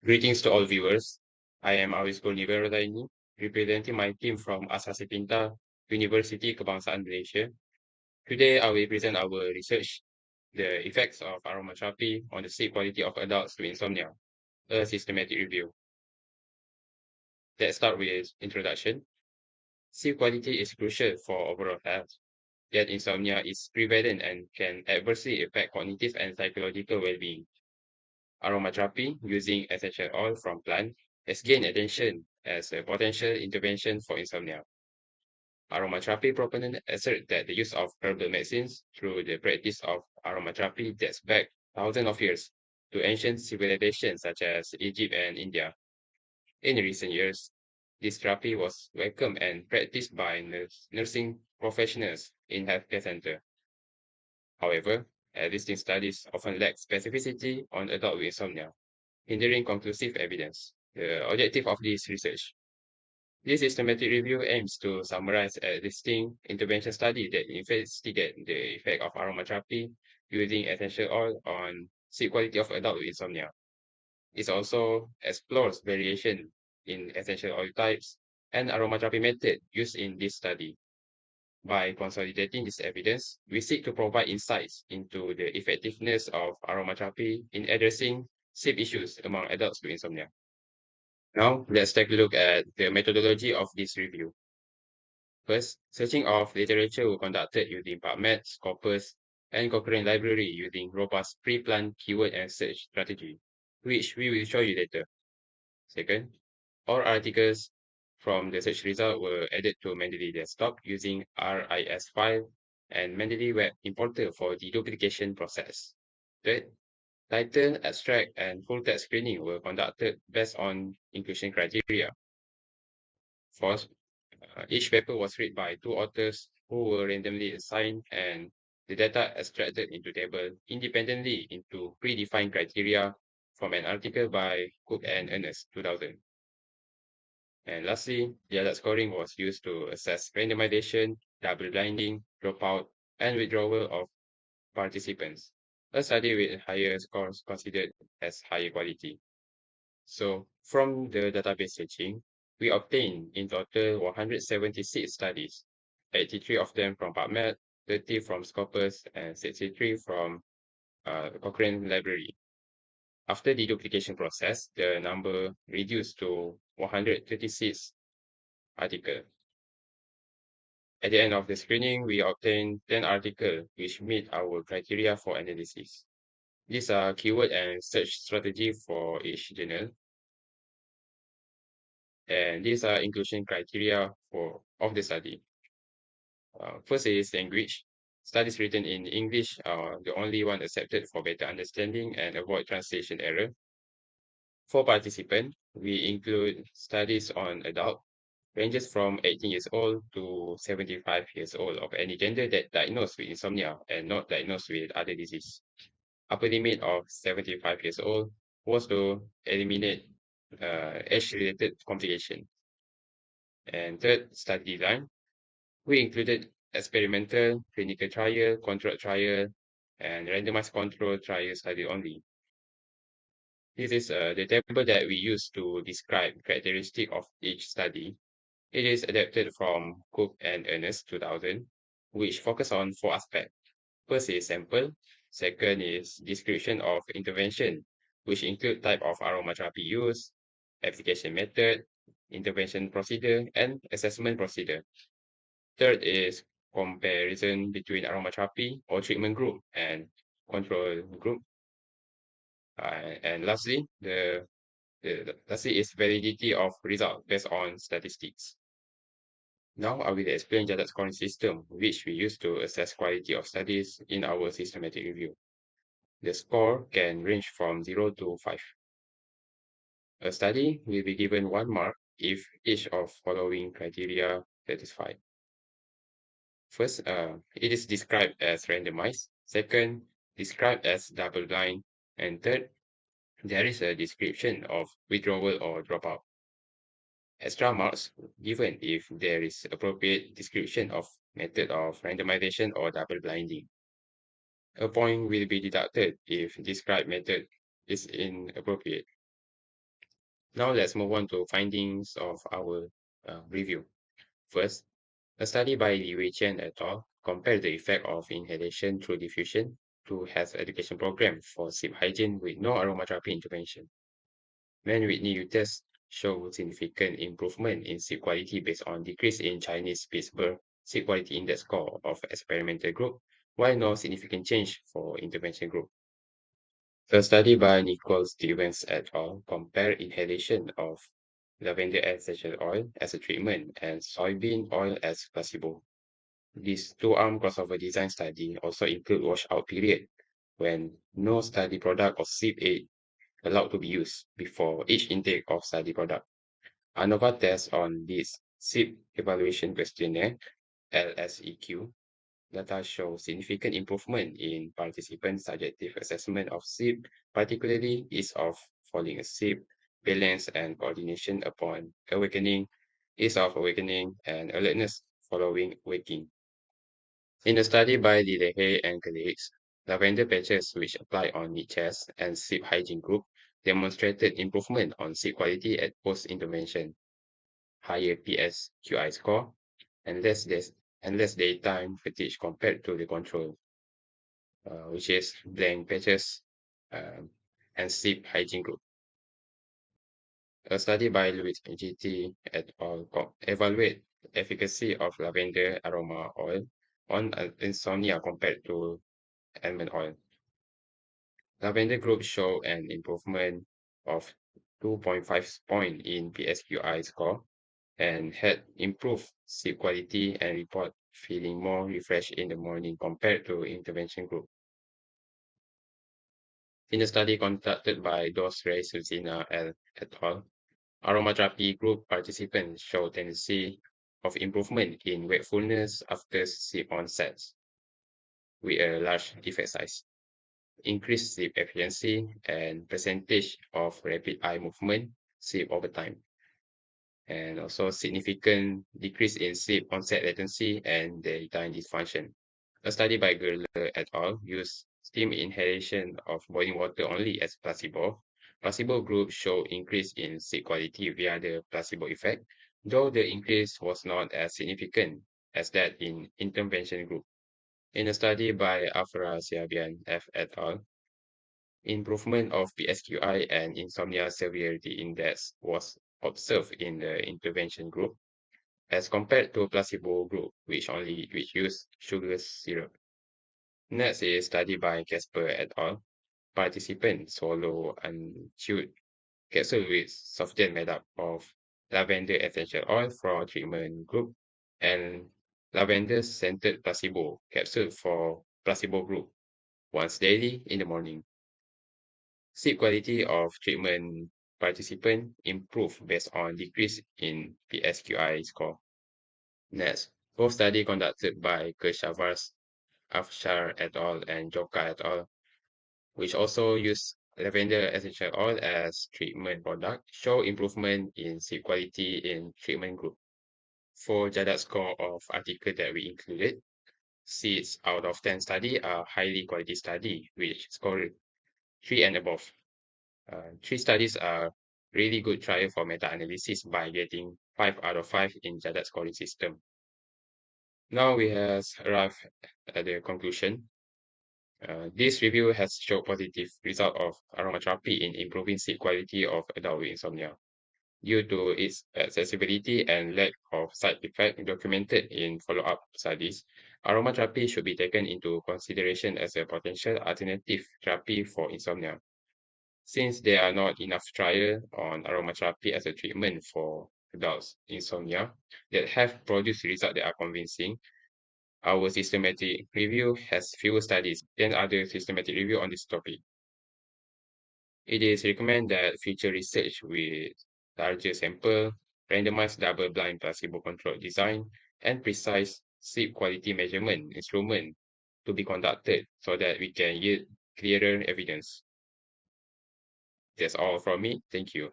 Greetings to all viewers. I am Awis Kurniawan, representing my team from Asasi Pintar, University Kebangsaan Malaysia. Today, I will present our research, the effects of aromatherapy on the sleep quality of adults with insomnia, a systematic review. Let's start with introduction. Sleep quality is crucial for overall health, yet insomnia is prevalent and can adversely affect cognitive and psychological well-being. Aromatherapy using essential oil from plant has gained attention as a potential intervention for insomnia. Aromatherapy proponents assert that the use of herbal medicines through the practice of aromatherapy dates back thousands of years to ancient civilizations such as Egypt and India. In recent years, this therapy was welcomed and practiced by nursing professionals in healthcare centers. However, existing studies often lack specificity on adult with insomnia, hindering conclusive evidence. The objective of this research. This systematic review aims to summarize existing intervention studies that investigate the effect of aromatherapy using essential oil on sleep quality of adult with insomnia. It also explores variation in essential oil types and aromatherapy method used in this study. By consolidating this evidence, we seek to provide insights into the effectiveness of aromatherapy in addressing sleep issues among adults with insomnia. Now, let's take a look at the methodology of this review. First, searching of literature was conducted using PubMed, Scopus, and Cochrane Library using robust pre-planned keyword and search strategy, which we will show you later. Second, all articles from the search result were added to Mendeley Desktop using RIS file and Mendeley Web Importer for the duplication process. Third, title, abstract, and full text screening were conducted based on inclusion criteria. Fourth, each paper was read by two authors who were randomly assigned and the data extracted into table independently into predefined criteria from an article by Cook and Ernest 2000. And lastly, the adult scoring was used to assess randomization, double blinding, dropout, and withdrawal of participants. A study with higher scores considered as higher quality. So from the database searching, we obtained in total 176 studies, 83 of them from PubMed, 30 from Scopus, and 63 from Cochrane Library. After the duplication process, the number reduced to 136 articles. At the end of the screening, we obtained 10 articles which meet our criteria for analysis. These are keyword and search strategy for each journal, and these are inclusion criteria for of the study. First is language. Studies written in English are the only one accepted for better understanding and avoid translation error. For participants, we include studies on adult, ranges from 18 years old to 75 years old of any gender that diagnosed with insomnia and not diagnosed with other disease. Upper limit of 75 years old was to eliminate age-related complication. And third, study design. We included experimental, clinical trial, controlled trial, and randomized control trial study only. This is the table that we use to describe characteristic of each study. It is adapted from Cook and Ernest 2000, which focus on four aspects. First is sample. Second is description of intervention, which include type of aromatherapy use, application method, intervention procedure, and assessment procedure. Third is comparison between aromatherapy or treatment group and control group. And lastly, lastly is validity of result based on statistics. Now I will explain Jadat scoring system, which we use to assess quality of studies in our systematic review. The score can range from 0 to 5. A study will be given 1 mark if each of following criteria satisfied. First, it is described as randomized. Second, described as double-blind. And third, there is a description of withdrawal or dropout. Extra marks given if there is appropriate description of method of randomization or double blinding. A point will be deducted if described method is inappropriate. Now let's move on to findings of our review. First, a study by Li Weiqian et al. Compared the effect of inhalation through diffusion to health education program for sleep hygiene with no aromatherapy intervention. Men with new tests showed significant improvement in sleep quality based on decrease in Chinese Pittsburgh sleep quality index score of experimental group, while no significant change for intervention group. A study by Nichols Stevens et al. Compared inhalation of lavender essential oil as a treatment and soybean oil as placebo. This two-arm crossover design study also include washout period when no study product or sleep aid allowed to be used before each intake of study product. ANOVA test on this sleep evaluation questionnaire, LSEQ, data show significant improvement in participant subjective assessment of sleep, particularly ease of falling asleep, balance and coordination upon awakening, ease of awakening, and alertness following waking. In a study by Dilehe and colleagues, lavender patches which apply on mid-chest and sleep hygiene group demonstrated improvement on sleep quality at post-intervention, higher PSQI score, and less daytime fatigue compared to the control, which is blank patches um, and sleep hygiene group. A study by Louis GT et al. Evaluate efficacy of lavender aroma oil on insomnia compared to almond oil. Lavender group show an improvement of 2.5 point in PSQI score and had improved sleep quality and report feeling more refreshed in the morning compared to intervention group. In a study conducted by Azlina et al., aromatherapy group participants showed tendency of improvement in wakefulness after sleep onsets with a large effect size, increased sleep efficiency, and percentage of rapid eye movement sleep over time, and also significant decrease in sleep onset latency and daytime dysfunction. A study by Gerler et al. Used steam inhalation of boiling water only as placebo. Placebo group showed increase in sleep quality via the placebo effect, though the increase was not as significant as that in intervention group. In a study by Afra Siabian F. et al., improvement of PSQI and insomnia severity index was observed in the intervention group as compared to placebo group, which used sugar syrup. Next is study by Casper et al. Participants swallow and chewed capsule with soft gel made up of lavender essential oil for treatment group and lavender scented placebo capsule for placebo group once daily in the morning. Sleep quality of treatment participant improved based on decrease in PSQI score. Next, both study conducted by Keshavas, Afshar et al. And Joka et al., which also use lavender essential oil as treatment product, show improvement in sleep quality in treatment group. For Jadat score of article that we included, 6 out of 10 study are highly quality study, which score 3 and above. 3 studies are really good trial for meta-analysis by getting 5 out of 5 in Jadat scoring system. Now we have arrived at the conclusion. This review has shown positive result of aromatherapy in improving sleep quality of adult with insomnia. Due to its accessibility and lack of side effect documented in follow-up studies, aromatherapy should be taken into consideration as a potential alternative therapy for insomnia. Since there are not enough trials on aromatherapy as a treatment for adults insomnia that have produced results that are convincing, our systematic review has fewer studies than other systematic review on this topic. It is recommended that future research with larger sample, randomized double-blind placebo-controlled design, and precise sleep quality measurement instrument to be conducted so that we can yield clearer evidence. That's all from me. Thank you.